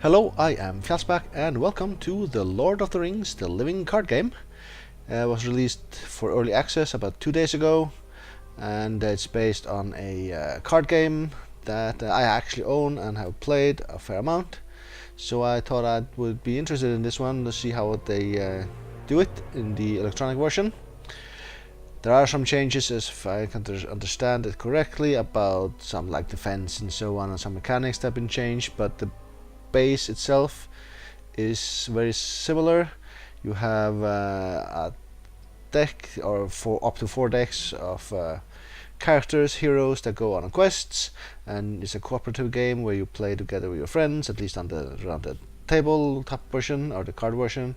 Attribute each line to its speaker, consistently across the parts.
Speaker 1: Hello, I am Fjalsbak and welcome to The Lord of the Rings, the living card game. It was released for early access about 2 days ago, and it's based on a card game that I actually own and have played a fair amount. So I thought I would be interested in this one to see how they do it in the electronic version. There are some changes, if I can understand it correctly, about some like defense and so on, and some mechanics that have been changed, but the base itself is very similar. You have a deck or up to 4 decks of characters, heroes that go on quests, and it's a cooperative game where you play together with your friends, at least on around the tabletop version or the card version.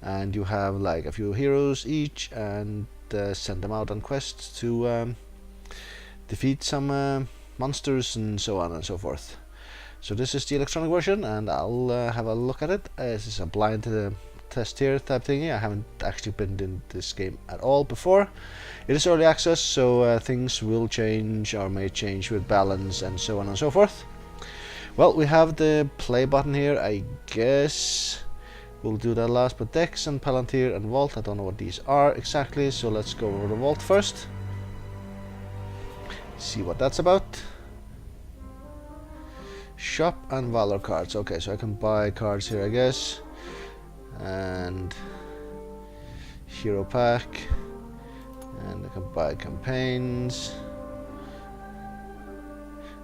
Speaker 1: And you have like a few heroes each, and send them out on quests to defeat some monsters and so on and so forth. So this is the electronic version, and I'll have a look at it. This is a blind test here type thingy. I haven't actually been in this game at all before. It is early access, so things will change or may change with balance and so on and so forth. Well, we have the play button here. I guess we'll do that last, but Dex and Palantir and Vault, I don't know what these are exactly, so let's go over the Vault first. See what that's about. Shop and Valor cards. Okay, so I can buy cards here, I guess. And hero pack. And I can buy campaigns.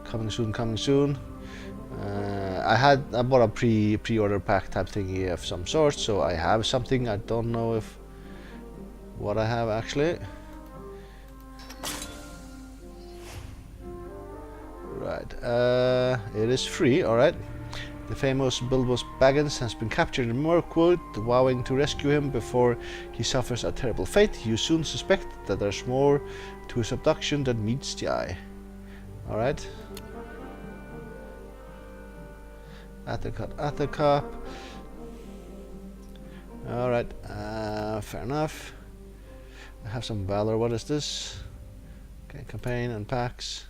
Speaker 1: Coming soon, coming soon. I bought a pre-order pack type thingy of some sort, so I have something. I don't know what I have actually. Right, it is free, alright. The famous Bilbo Baggins has been captured in Mirkwood, vowing to rescue him before he suffers a terrible fate. You soon suspect that there's more to his abduction than meets the eye. Alright. Attercop. Alright, fair enough. I have some Valor. What is this? Okay, campaign and packs.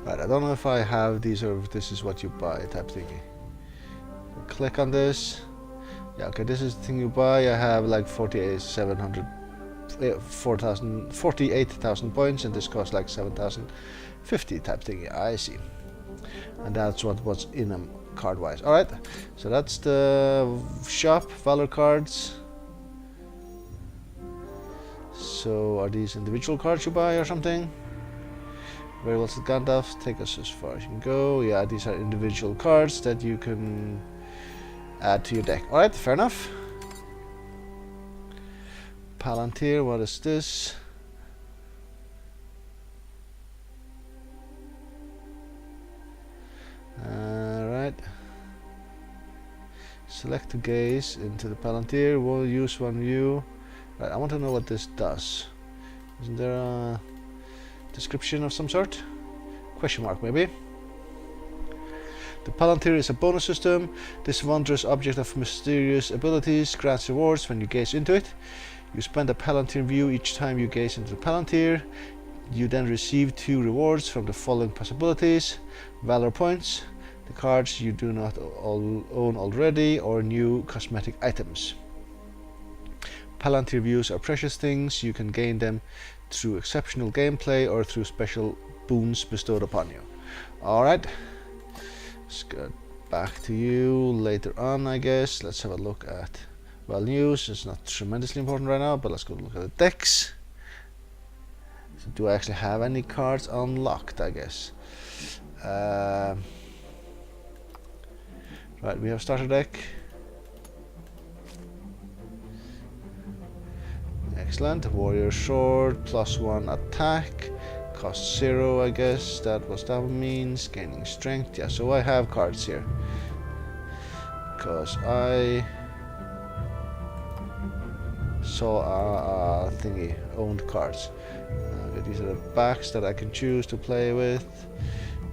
Speaker 1: Right, I don't know if I have these or if this is what you buy type thingy. Click on this. Yeah, okay, this is the thing you buy. I have like 48,000 points, and this costs like 7,050 type thingy. I see. And that's what's in them card wise. Alright, so that's the shop, Valor cards. So are these individual cards you buy or something? Very well said, Gandalf. Take us as far as you can go. Yeah, these are individual cards that you can add to your deck. Alright, fair enough. Palantir, what is this? Alright. Select to gaze into the Palantir. We'll use one view. Right, I want to know what this does. Isn't there a description of some sort? Question mark maybe. The Palantir is a bonus system. This wondrous object of mysterious abilities grants rewards when you gaze into it. You spend a Palantir view each time you gaze into the Palantir. You then receive 2 rewards from the following possibilities: Valor points, the cards you do not own already, or new cosmetic items. Palantir views are precious things. You can gain them through exceptional gameplay or through special boons bestowed upon you. Alright, let's get back to you later on, I guess. Let's have a look at, well, news. It's not tremendously important right now, but let's go look at the decks. So do I actually have any cards unlocked, I guess? Right, we have starter deck. Excellent. Warrior sword, +1 attack, cost 0, I guess. That was that means. Gaining strength. Yeah, so I have cards here. Because I saw a thingy, owned cards. Okay, these are the backs that I can choose to play with.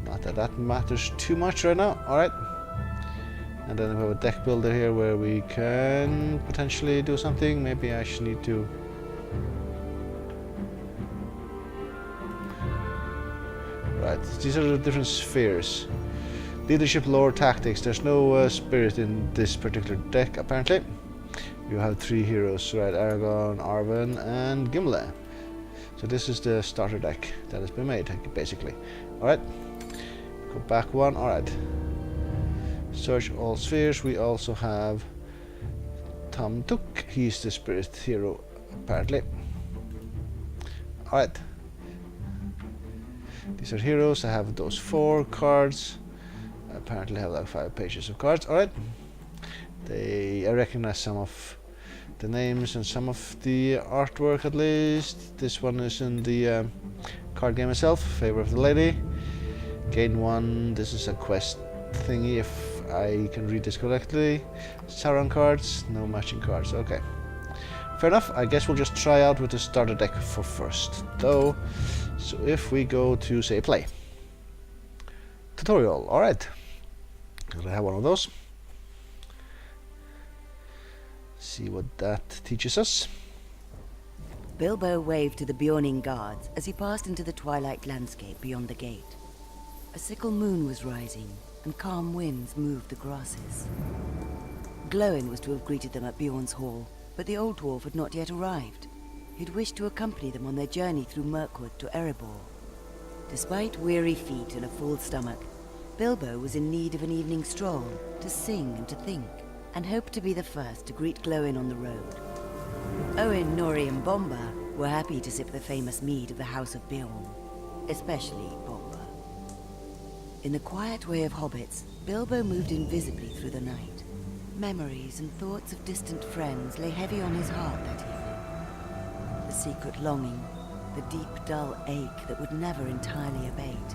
Speaker 1: Not that that matters too much right now. Alright. And then we have a deck builder here where we can potentially do something. Maybe I should need to Right, these are the different spheres. Leadership, lore, tactics. There's no spirit in this particular deck, apparently. You have 3 heroes, right? Aragorn, Arwen, and Gimle. So this is the starter deck that has been made, basically. Alright. Go back 1. Alright. Search all spheres. We also have Tom Took. He's the spirit hero, apparently. Alright. These are heroes. I have those 4 cards. I apparently have like 5 pages of cards. Alright. I recognize some of the names and some of the artwork at least. This one is in the card game itself. Favor of the Lady. Gain 1. This is a quest thingy if I can read this correctly. Sauron cards. No matching cards. Okay. Fair enough. I guess we'll just try out with the starter deck for first though. So if we go to say play. Tutorial. Alright. I have one of those. See what that teaches us.
Speaker 2: Bilbo waved to the Beorning guards as he passed into the twilight landscape beyond the gate. A sickle moon was rising, and calm winds moved the grasses. Glóin was to have greeted them at Beorn's hall, but the old dwarf had not yet arrived. He'd wished to accompany them on their journey through Mirkwood to Erebor. Despite weary feet and a full stomach, Bilbo was in need of an evening stroll, to sing and to think, and hoped to be the first to greet Glóin on the road. Owen, Nori and Bomba were happy to sip the famous mead of the House of Beorn, especially Bomba. In the quiet way of hobbits, Bilbo moved invisibly through the night. Memories and thoughts of distant friends lay heavy on his heart that evening. The secret longing, the deep, dull ache that would never entirely abate,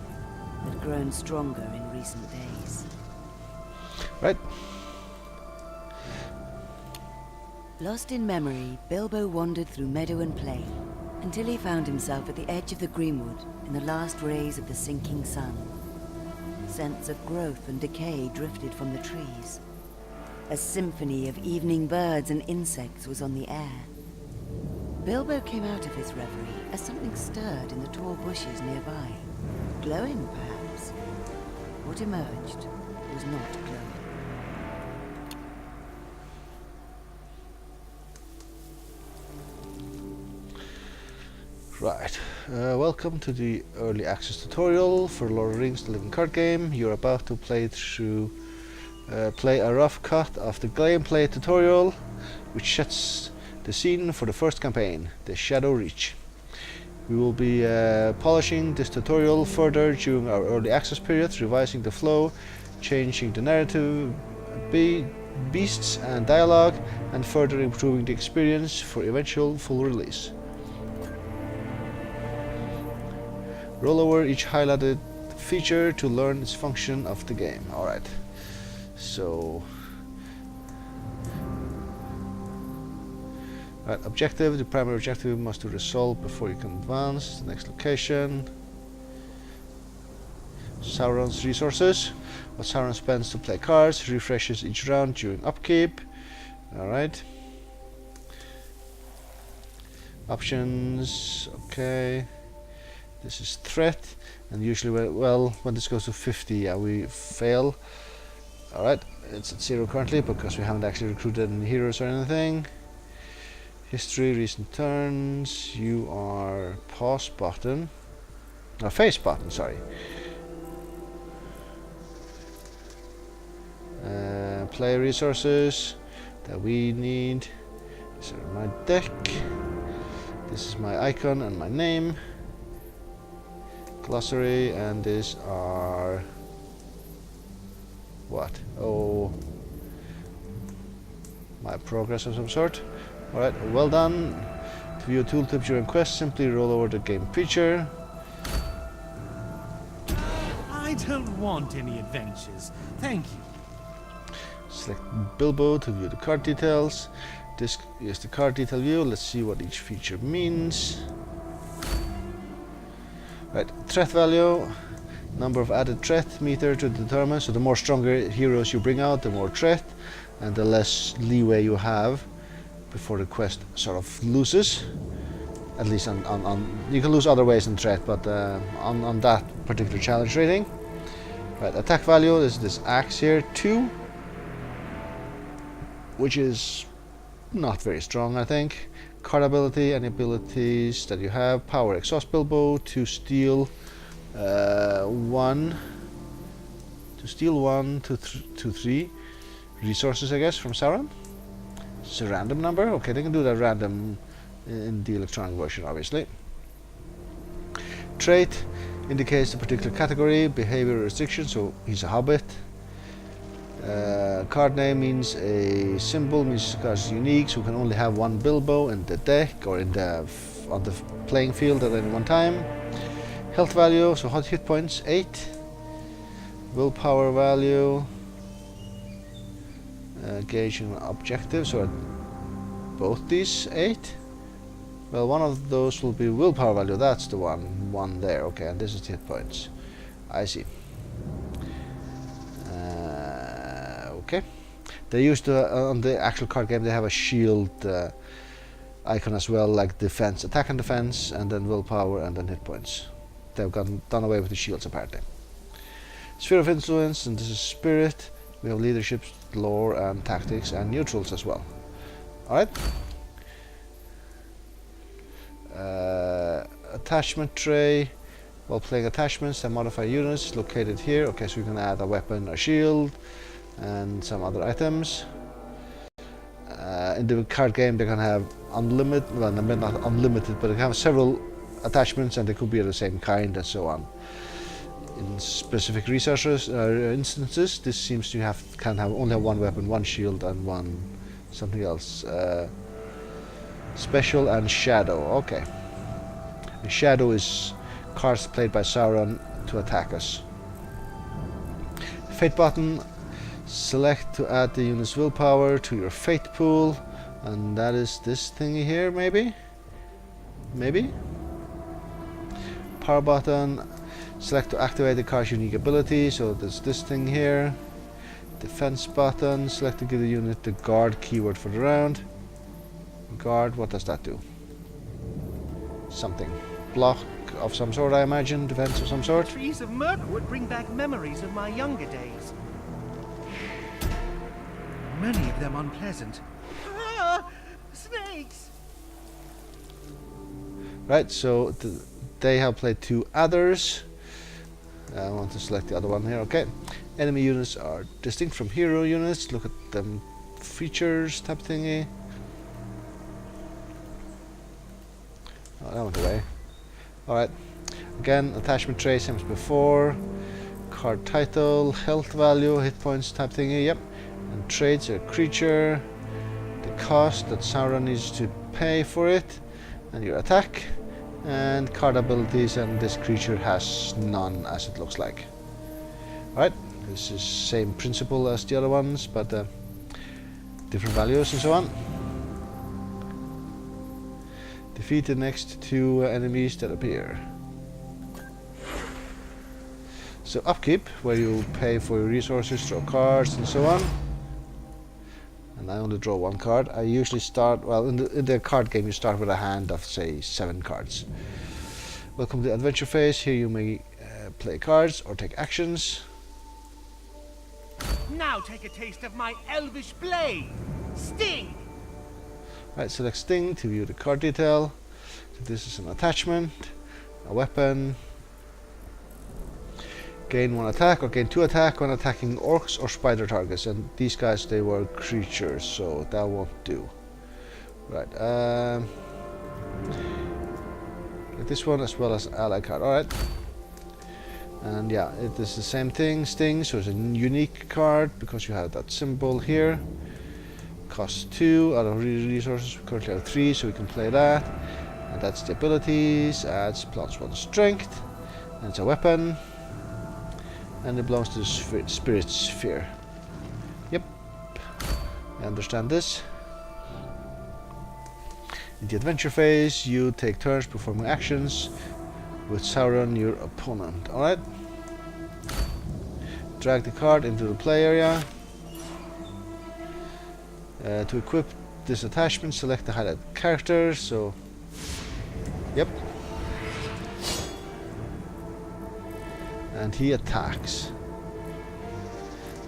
Speaker 2: had grown stronger in recent days.
Speaker 1: Right.
Speaker 2: Lost in memory, Bilbo wandered through meadow and plain, until he found himself at the edge of the greenwood in the last rays of the sinking sun. Scents of growth and decay drifted from the trees. A symphony of evening birds and insects was on the air. Bilbo came out of his reverie as something stirred in the tall bushes nearby. Glóin, perhaps. What emerged was not Glóin.
Speaker 1: Right, welcome to the early access tutorial for Lord of the Rings: The Living Card Game. You're about to play a rough cut of the gameplay tutorial, which sets the scene for the first campaign, the Shadow Reach. We will be polishing this tutorial further during our early access period, revising the flow, changing the narrative, beasts and dialogue, and further improving the experience for eventual full release. Roll over each highlighted feature to learn its function of the game. Alright, so objective. The primary objective must be resolved before you can advance. The next location. Sauron's resources. What Sauron spends to play cards, refreshes each round during upkeep. Alright. Options, okay. This is threat, and usually, well, when this goes to 50, we fail. Alright, it's at 0 currently because we haven't actually recruited any heroes or anything. History, recent turns. You are pause button. No, face button, sorry. Player resources that we need. These are my deck. This is my icon and my name. Glossary, and these are what? Oh, my progress of some sort. Alright, well done. To view a tooltip during quest, simply roll over the game feature.
Speaker 3: I don't want any adventures, thank you.
Speaker 1: Select Bilbo to view the card details. This is the card detail view. Let's see what each feature means. Right, threat value, number of added threat meter to determine. So the more stronger heroes you bring out, the more threat, and the less leeway you have before the quest sort of loses. At least on you can lose other ways in threat, but on that particular challenge rating. Right, attack value is this axe here, 2, which is not very strong, I think. Card ability, any abilities that you have: power, exhaust Bilbo, to steal 1, to 3 resources, I guess, from Sauron. It's a random number. Okay, they can do that random in the electronic version, obviously. Trait indicates a particular category, behavior restriction, so he's a hobbit. Card name means a symbol, means the card is unique, so we can only have one Bilbo in the deck or in the on the playing field at any one time. Health value, so hit points 8. Willpower value, gauging objective, so both these 8. Well, one of those will be willpower value, that's the one there, okay, and this is hit points. I see. Okay. They used to, on the actual card game, they have a shield icon as well, like defense, attack and defense, and then willpower, and then hit points. They've done away with the shields apparently. Sphere of influence, and this is spirit. We have leadership, lore, and tactics, and neutrals as well. Alright. Attachment tray. While playing attachments and modify units located here. Okay, so we can add a weapon, a shield, and some other items. In the card game, they can have unlimited, well, not unlimited, but they can have several attachments, and they could be of the same kind, and so on. In specific resources instances, this seems to can have only one weapon, one shield, and one something else. Special and shadow. Okay. And shadow is cards played by Sauron to attack us. Fate button. Select to add the unit's willpower to your fate pool, and that is this thingy here, maybe? Power button. Select to activate the card's unique ability, so there's this thing here. Defense button. Select to give the unit the guard keyword for the round. Guard, what does that do? Something. Block of some sort, I imagine. Defense of some sort.
Speaker 4: Trees of Mirkwood bring back memories of my younger days. Many of them unpleasant. Ah! Snakes!
Speaker 1: Right, so they have played 2 others. I want to select the other one here, okay. Enemy units are distinct from hero units. Look at them features type thingy. Oh, that went away. Alright. Again, attachment tray, same as before. Card title, health value, hit points type thingy, yep. And traits are creature, the cost that Sauron needs to pay for it, and your attack, and card abilities, and this creature has none, as it looks like. Alright, this is same principle as the other ones, but different values and so on. Defeat the next 2 enemies that appear. So upkeep, where you pay for your resources, draw cards and so on. And I only draw 1 card. I usually start, well, in the card game you start with a hand of, say, 7 cards. Welcome to the adventure phase. Here you may play cards or take actions.
Speaker 4: Now take a taste of my elvish blade! Sting!
Speaker 1: Right, select Sting to view the card detail. So this is an attachment, a weapon. Gain 1 attack or gain 2 attack when attacking orcs or spider targets, and these guys, they were creatures, so that won't do. Right, get this one as well as ally card. Alright, and yeah, it is the same thing, Sting, so it's a unique card because you have that symbol here. Costs 2 out of resources. We currently have 3, so we can play that. And that's the abilities. Adds +1 strength, and it's a weapon. And it belongs to the spirit sphere. Yep, I understand this. In the adventure phase, you take turns performing actions with Sauron, your opponent. Alright. Drag the card into the play area. To equip this attachment, select the highlighted character. So Yep. And he attacks.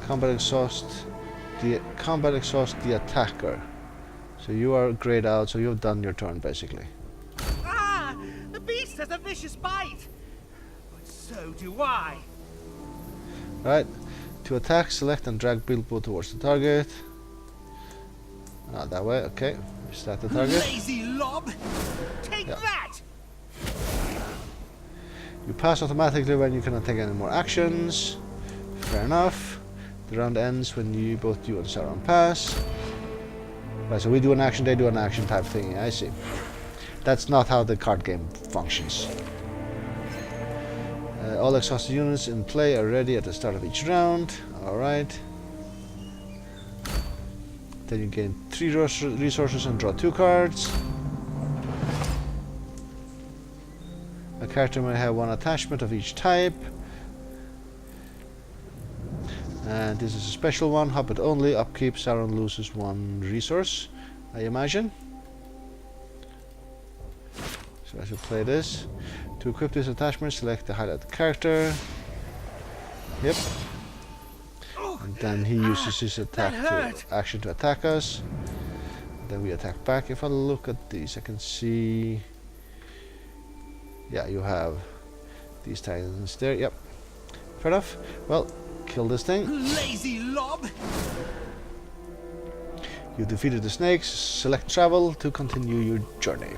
Speaker 1: Combat exhaust the attacker. So you are grayed out, so you've done your turn basically.
Speaker 4: Ah! The beast has a vicious bite! But so do I!
Speaker 1: Right. To attack, select and drag Bilbo towards the target. That way, okay. Is that the target?
Speaker 4: Lazy lob! Take
Speaker 1: Yeah.
Speaker 4: that!
Speaker 1: You pass automatically when you cannot take any more actions. Fair enough. The round ends when both you and Sauron pass. Right, so we do an action, they do an action type thing. I see. That's not how the card game functions. All exhausted units in play are ready at the start of each round. Alright. Then you gain 3 resources and draw 2 cards. A character may have 1 attachment of each type. And this is a special one, Hobbit only. Upkeep, Sauron loses 1 resource, I imagine. So I should play this. To equip this attachment, select the highlighted character. Yep. And then he uses his action to attack us. Then we attack back. If I look at these, I can see... Yeah, you have these titans there. Yep. Fair enough. Well, kill this thing.
Speaker 4: Lazy lob!
Speaker 1: You defeated the snakes. Select travel to continue your journey.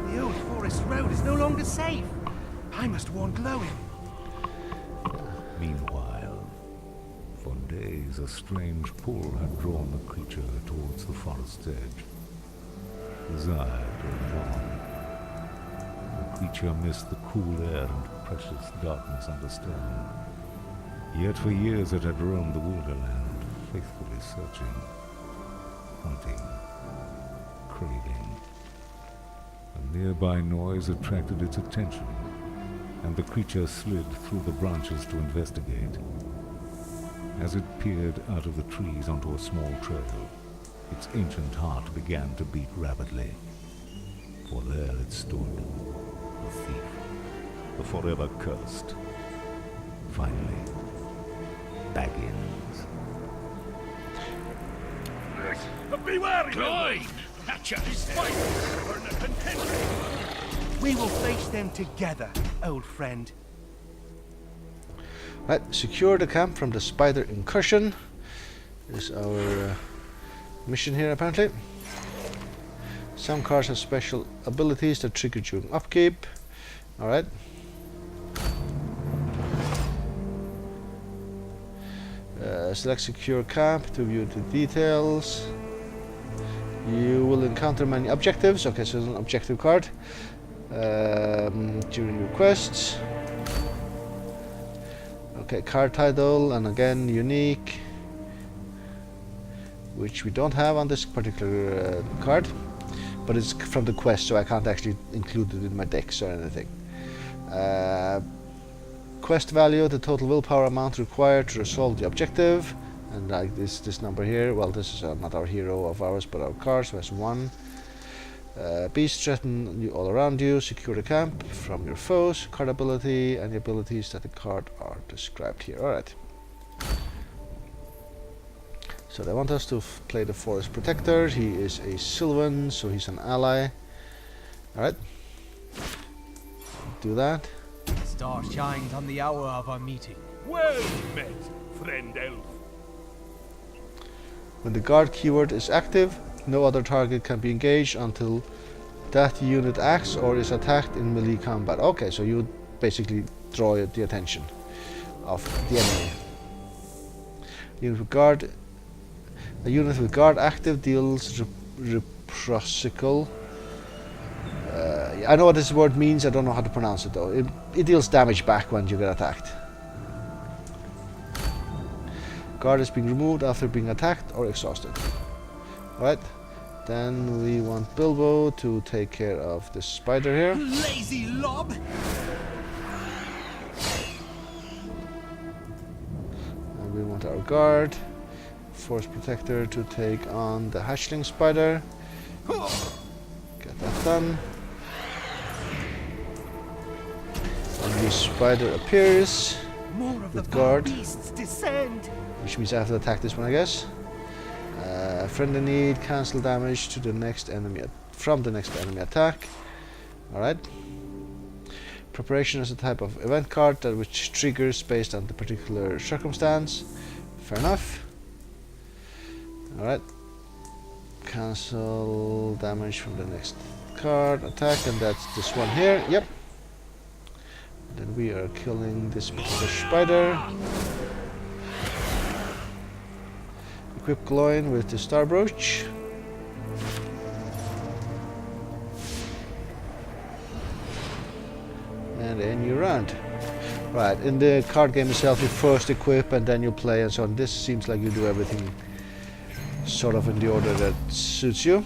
Speaker 4: The old forest road is no longer safe. I must warn Glowin.
Speaker 5: Meanwhile, for days a strange pull had drawn the creature towards the forest's edge. Desire drove on. The creature missed the cool air and precious darkness under stone. Yet for years it had roamed the Wilderland, faithfully searching, hunting, craving. A nearby noise attracted its attention, and the creature slid through the branches to investigate. As it peered out of the trees onto a small trail, its ancient heart began to beat rapidly. For there it stood, the thief, the forever cursed. Finally, Baggins.
Speaker 4: Be wary, Glowin! We will face them together, old friend.
Speaker 1: Right, secure the camp from the spider incursion is our mission here apparently. Some cards have special abilities that trigger during upkeep. Alright. Select secure camp to view the details. You will encounter many objectives. Okay, so it's an objective card during your quests. Okay, card title, and again unique, which we don't have on this particular card, but it's from the quest, so I can't actually include it in my decks or anything. Quest value, the total willpower amount required to resolve the objective, and like this number here, well, this is not our hero of ours, but our card, so that's 1. Beasts threaten you all around you. Secure the camp from your foes. Card ability and the abilities that the card are described here. Alright. So they want us to play the Forest Protector. He is a Sylvan, so he's an ally. Alright. Do that.
Speaker 6: The star shines on the hour of our meeting.
Speaker 4: Well met, friend elf.
Speaker 1: When the guard keyword is active, no other target can be engaged until that unit acts or is attacked in melee combat. Okay, so you basically draw the attention of the enemy. A unit with guard active deals reciprocal. I know what this word means, I don't know how to pronounce it though. It deals damage back when you get attacked. Guard is being removed after being attacked or exhausted. Alright, then we want Bilbo to take care of this spider here.
Speaker 4: Lazy lob!
Speaker 1: And we want our guard, Forest Protector, to take on the hatchling spider. Get that done. the spider appears,
Speaker 4: More of the
Speaker 1: with guard.
Speaker 4: beasts descend.
Speaker 1: which means I have to attack this one, I guess. Friend in need, cancel damage to the next enemy from the next enemy attack. Alright. Preparation is a type of event card that which triggers based on the particular circumstance. Fair enough. Alright. Cancel damage from the next card attack, and that's this one here. Yep. Then we are killing this particular spider. Equip Gloin with the Star Brooch. And a new round. Right, in the card game itself you first equip and then you play and so on. This seems like you do everything sort of in the order that suits you.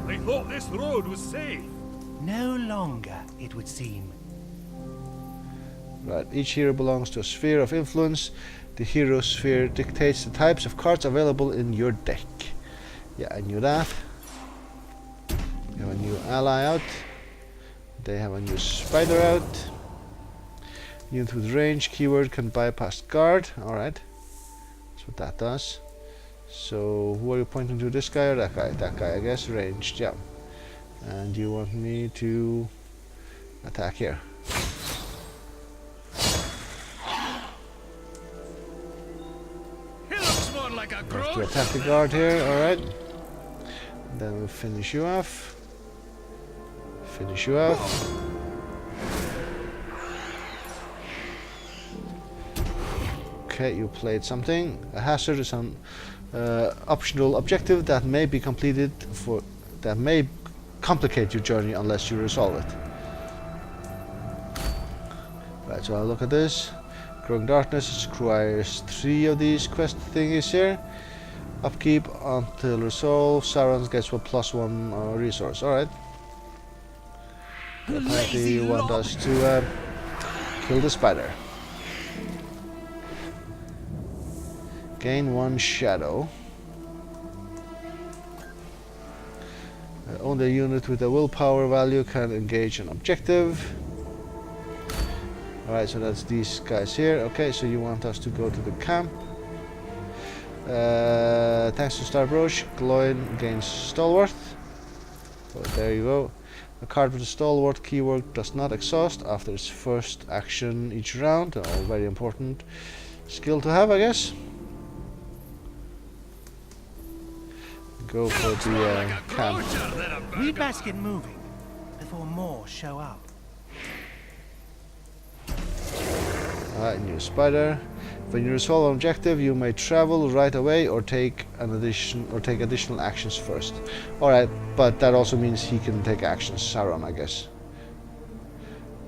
Speaker 7: I thought this road was safe.
Speaker 4: No longer, it would seem.
Speaker 1: Right, each hero belongs to a sphere of influence. The hero sphere dictates the types of cards available in your deck. Yeah, I knew that. We have a new ally out. They have a new spider out. Unit with range keyword can bypass guard. Alright. That's what that does. So, who are you pointing to? This guy or that guy? That guy, I guess. Ranged, yeah. And you want me to attack here.
Speaker 7: He looks more like a
Speaker 1: Have to
Speaker 7: growth.
Speaker 1: attack the guard here, alright. Then we'll finish you off. Finish you off. Okay, you played something. A hazard is an optional objective that may be completed that may complicate your journey unless you resolve it. Right, so I'll look at this. Growing Darkness requires 3 of these quest thingies here. Upkeep until resolved. Sauron gets a +1 resource. Alright. Apparently you want us to kill the spider. Gain 1 shadow. Only a unit with a willpower value can engage an objective. Alright, so that's these guys here. Okay, so you want us to go to the camp. Thanks to Star Brooch, Gloin gains Stalwart. So there you go. A card with a Stalwart keyword does not exhaust after its first action each round. Oh, very important skill to have, I guess. Go for the camp.
Speaker 4: We'd best get moving before more show up.
Speaker 1: Alright, new spider. When you resolve an objective, you may travel right away or take additional actions first. Alright, but that also means he can take actions. Sauron, I guess.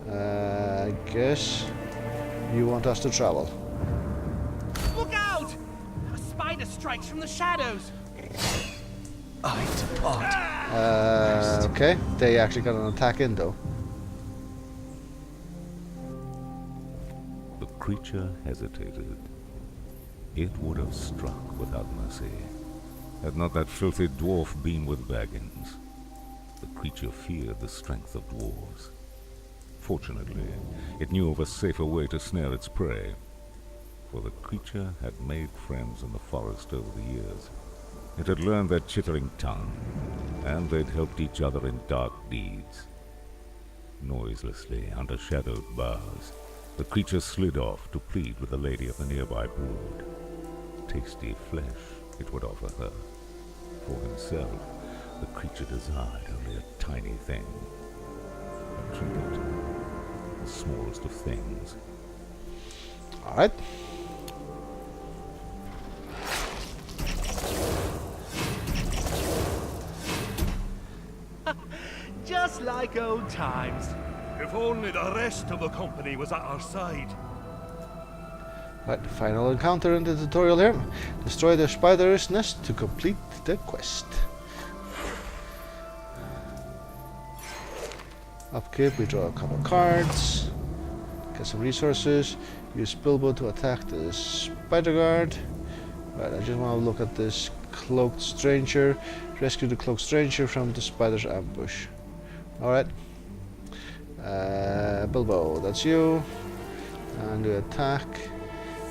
Speaker 1: I guess you want us to travel.
Speaker 4: Look out! A spider strikes from the shadows.
Speaker 6: I depart.
Speaker 1: Okay, they actually got an attack in though.
Speaker 5: The creature hesitated. It would have struck without mercy, had not that filthy dwarf been with Baggins. The creature feared the strength of dwarves. Fortunately, it knew of a safer way to snare its prey, for the creature had made friends in the forest over the years. It had learned their chittering tongue, and they'd helped each other in dark deeds. Noiselessly, under shadowed boughs, the creature slid off to plead with the lady of the nearby brood. Tasty flesh it would offer her. For himself, the creature desired only a tiny thing. A trinket, the smallest of things.
Speaker 1: Alright.
Speaker 4: Just like old times.
Speaker 7: If only the rest of the company was at our side.
Speaker 1: Right, final encounter in the tutorial here. Destroy the spider's nest to complete the quest. Upkeep, we draw a couple cards. Get some resources. Use Bilbo to attack the spider guard. Right, I just want to look at this cloaked stranger. Rescue the cloaked stranger from the spider's ambush. Alright. Bilbo, that's you. And you attack,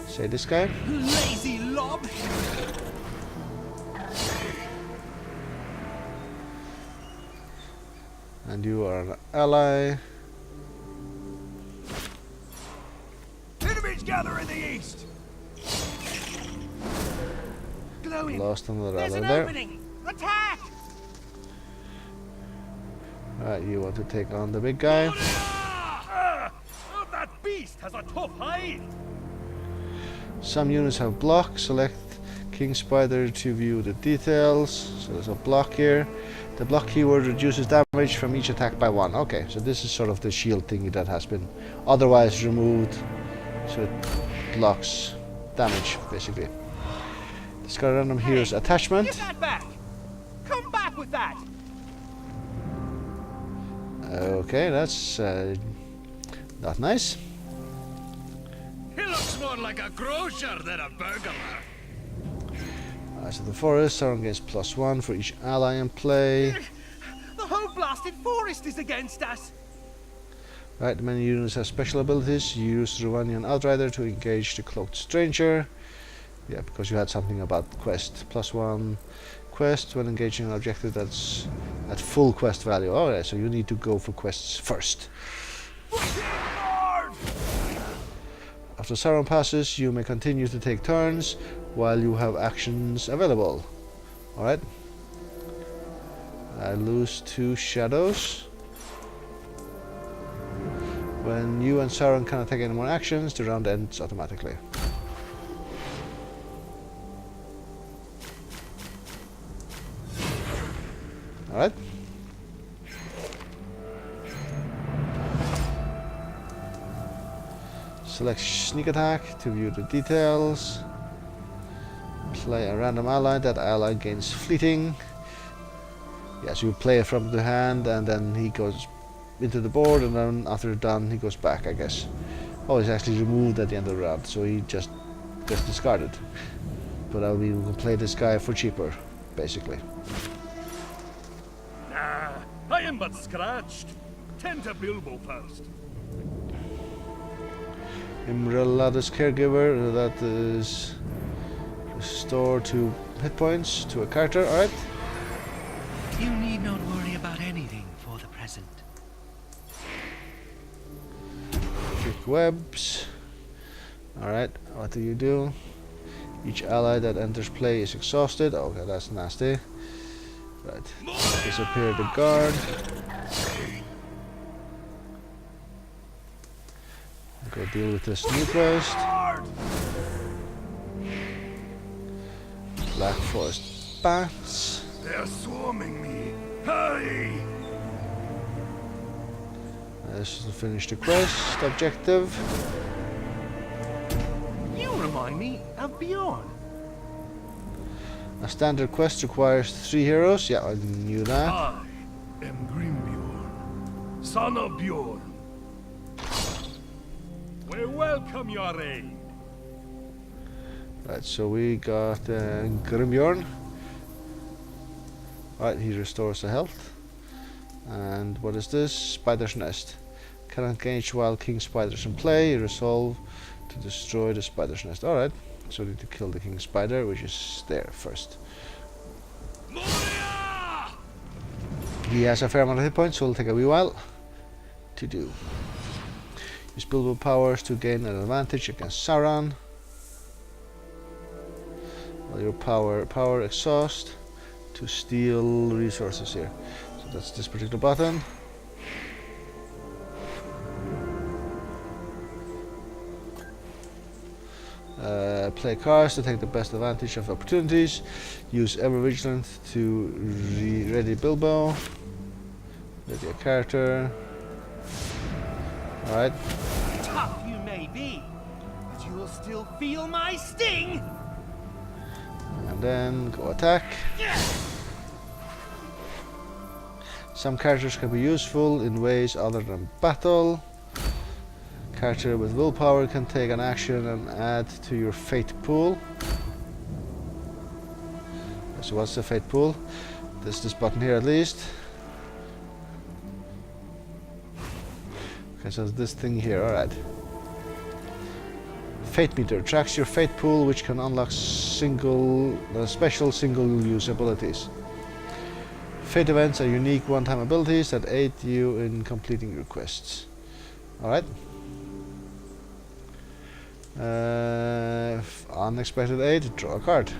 Speaker 1: say this guy.
Speaker 4: Lazy lob!
Speaker 1: And you are an ally.
Speaker 7: Enemies gather in the east!
Speaker 4: Glowing!
Speaker 1: Lost another
Speaker 4: There's
Speaker 1: ally
Speaker 4: an
Speaker 1: there.
Speaker 4: opening! Attack!
Speaker 1: Right, you want to take on the big guy.
Speaker 7: That beast has a tough hide!
Speaker 1: Some units have block. Select King Spider to view the details. So there's a block here. The block keyword reduces damage from each attack by 1. Okay, so this is sort of the shield thingy that has been otherwise removed. So it blocks damage, basically. Discard random hero's attachment.
Speaker 4: Give that back! Come back with that!
Speaker 1: Okay, that's not nice.
Speaker 6: He looks more like a grocer than a burglar.
Speaker 1: Eyes of the Forest, Sauron gains +1 for each ally in play.
Speaker 4: The whole blasted forest is against us!
Speaker 1: Right, many units have special abilities. You use Ruvanian Outrider to engage the Cloaked Stranger. Yeah, because you had something about quest. +1 quest when engaging an objective that's at full quest value. Alright, so you need to go for quests first. After Sauron passes, you may continue to take turns while you have actions available. Alright. I lose 2 shadows. When you and Sauron cannot take any more actions, the round ends automatically. Alright. Select sneak attack to view the details. Play a random ally. That ally gains fleeting. Yeah, so you play it from the hand and then he goes into the board, and then after done he goes back, I guess. Oh, he's actually removed at the end of the round, so he just gets discarded. But I mean, we can play this guy for cheaper, basically.
Speaker 7: Nah, I am but scratched. Tend to Bilbo first.
Speaker 1: Imrelada's caregiver, that is restore 2 hit points to a character, alright.
Speaker 6: You need not worry about anything for the present.
Speaker 1: Kick webs. Alright, what do you do? Each ally that enters play is exhausted. Okay, that's nasty. Right. Disappear the guard. Go deal with this new quest. Black Forest Bats.
Speaker 7: They're swarming me. Hurry!
Speaker 1: This is to finish the quest objective.
Speaker 4: You remind me of Bjorn.
Speaker 1: A standard quest requires 3 heroes. Yeah, I knew that.
Speaker 7: I am Grimbjorn, son of Bjorn. We welcome your aid.
Speaker 1: Right, so we got Grimbjorn. Right, he restores the health. And what is this? Spider's Nest. Can engage while King Spider's in play. Resolve to destroy the Spider's Nest. Alright, so we need to kill the King Spider, which is there first.
Speaker 7: Moria!
Speaker 1: He has a fair amount of hit points, so it'll take a wee while to do. Use Bilbo powers to gain an advantage against Sauron. While your power exhaust to steal resources here. So that's this particular button. Play cards to take the best advantage of opportunities. Use Ever Vigilant to ready Bilbo. Ready a character. Alright.
Speaker 4: Tough you may be, but you will still feel my sting!
Speaker 1: And then go attack. Some characters can be useful in ways other than battle. Character with willpower can take an action and add to your fate pool. So what's the fate pool? There's this button here at least. Okay, so it's this thing here, alright. Fate meter tracks your fate pool, which can unlock special single-use abilities. Fate events are unique one-time abilities that aid you in completing your quests. Alright. Unexpected aid, draw a card.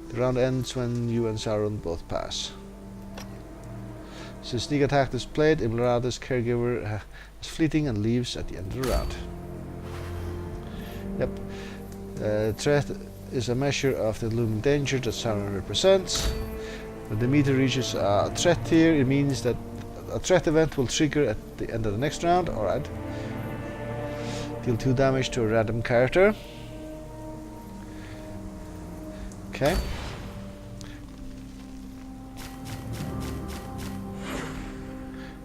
Speaker 1: The round ends when you and Sauron both pass. Since sneak attack displayed, Imlerada's caregiver is fleeting and leaves at the end of the round. Yep. Threat is a measure of the looming danger that Sauron represents. When the meter reaches a threat tier, it means that a threat event will trigger at the end of the next round. Alright. Deal 2 damage to a random character. Okay.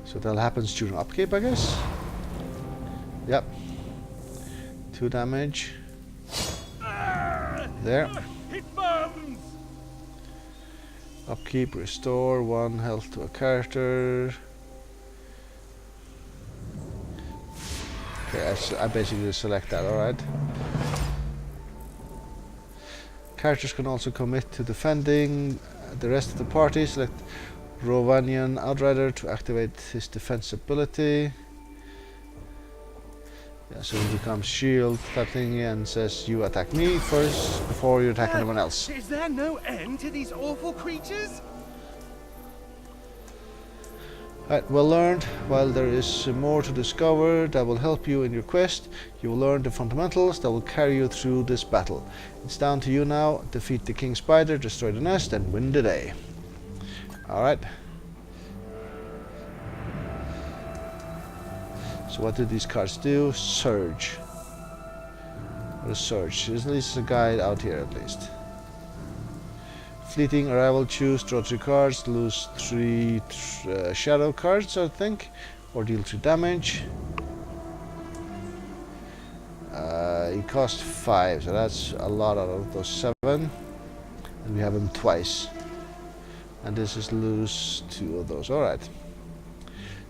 Speaker 1: So that happens during upkeep, I guess. Yep. 2 damage. There.
Speaker 7: It burns!
Speaker 1: Upkeep, restore 1 health to a character. Okay, I basically select that, alright. Characters can also commit to defending the rest of the party. Select Rovanian Outrider to activate his defense ability. Yeah, so he becomes shield that thing and says you attack me first before you attack anyone else.
Speaker 4: Is there no end to these awful creatures?
Speaker 1: Right, well learned. While there is more to discover that will help you in your quest, you will learn the fundamentals that will carry you through this battle. It's down to you now. Defeat the King Spider, destroy the nest, and win the day. Alright. So what do these cards do? Surge. What is Surge? At least a guide out here at least. Fleeting arrival, choose, draw 3 cards, lose 3 shadow cards, I think, or deal 3 damage. It costs 5, so that's a lot out of those 7. And we have him twice. And this is lose 2 of those. Alright.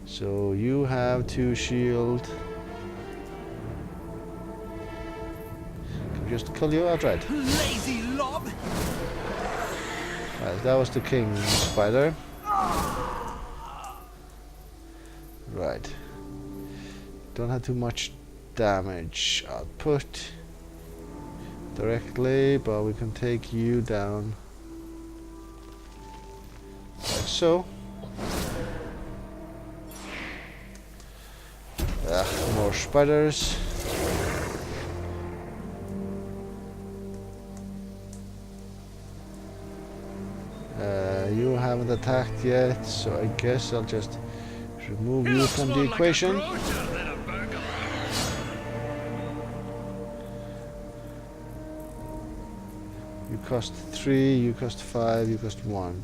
Speaker 1: So you have 2 shield. Can we just kill you outright?
Speaker 4: Lazy lob!
Speaker 1: Right, that was the King Spider. Right. Don't have too much damage output directly, but we can take you down like so. More spiders. You haven't attacked yet, so I guess I'll just remove you from the equation. You cost 3, you cost 5, you cost 1.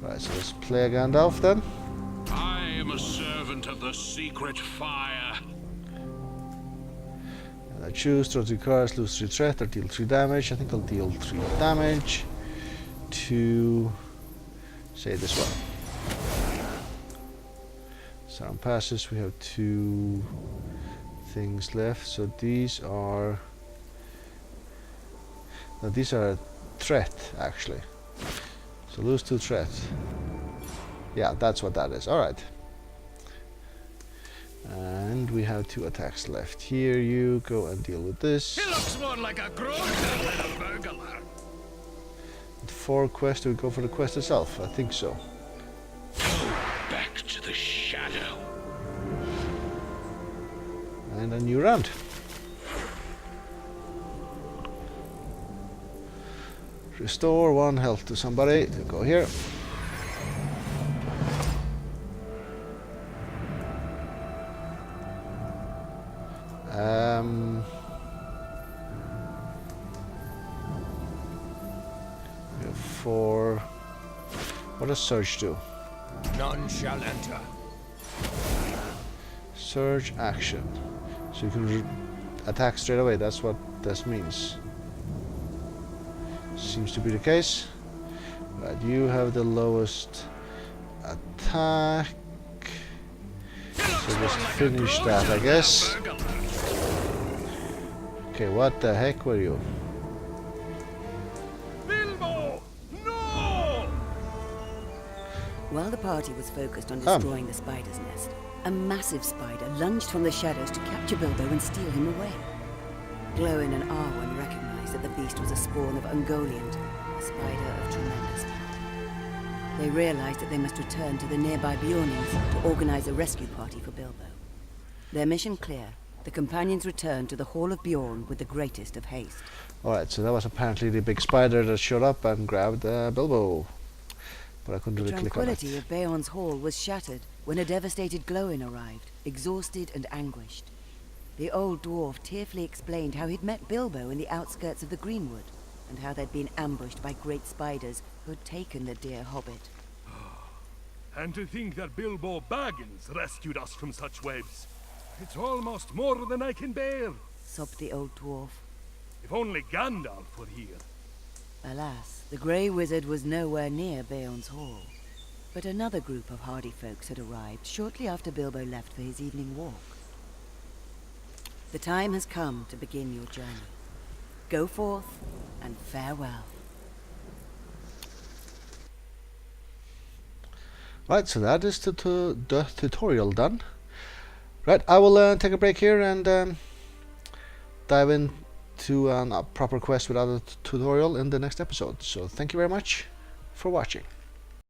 Speaker 1: Right, so let's play Gandalf then.
Speaker 6: I am a servant of the secret fire.
Speaker 1: And I choose, draw 3 cards, lose 3 threat, or deal 3 damage. I think I'll deal 3 damage to, say, this one. Sound passes, we have 2 things left, so these are... No, these are a threat, actually. So lose 2 threat. Yeah, that's what that is. Alright. And we have 2 attacks left. Here you go and deal with this.
Speaker 6: He looks more like a grocer than a burglar.
Speaker 1: 4 quests, do we go for the quest itself? I think so.
Speaker 6: Back to the shadow.
Speaker 1: And a new round. Restore 1 health to somebody. Go here. We have 4. What does Surge do?
Speaker 6: None shall enter.
Speaker 1: Surge action. So you can attack straight away. That's what this means. Seems to be the case. Right, you have the lowest attack.
Speaker 6: Looks
Speaker 1: So
Speaker 6: more
Speaker 1: just
Speaker 6: like a
Speaker 1: finish that,
Speaker 6: grocer
Speaker 1: I
Speaker 6: than a
Speaker 1: guess.
Speaker 6: burglar.
Speaker 1: Okay, what the heck were you?
Speaker 7: Bilbo! No!
Speaker 2: While the party was focused on destroying the spider's nest, a massive spider lunged from the shadows to capture Bilbo and steal him away. Glowin and Arwen recognized that the beast was a spawn of Ungoliant, a spider of tremendous power. They realized that they must return to the nearby Bjornings to organize a rescue party for Bilbo. Their mission clear, the companions returned to the Hall of Bjorn with the greatest of haste.
Speaker 1: Alright, so that was apparently the big spider that showed up and grabbed Bilbo. But I couldn't
Speaker 2: The
Speaker 1: really click on it.
Speaker 2: tranquility of Beorn's hall was shattered when a devastated Glowin arrived, exhausted and anguished. The old dwarf tearfully explained how he'd met Bilbo in the outskirts of the Greenwood, and how they'd been ambushed by great spiders who had taken the dear hobbit.
Speaker 7: And to think that Bilbo Baggins rescued us from such webs. It's almost more than I can bear.
Speaker 2: Sobbed the old dwarf.
Speaker 7: If only Gandalf were here.
Speaker 2: Alas, the Grey Wizard was nowhere near Beorn's hall. But another group of hardy folks had arrived shortly after Bilbo left for his evening walk. The time has come to begin your journey. Go forth, and farewell.
Speaker 1: Right, so that is the tutorial done. Right, I will take a break here and dive into a proper quest without a tutorial in the next episode. So thank you very much for watching.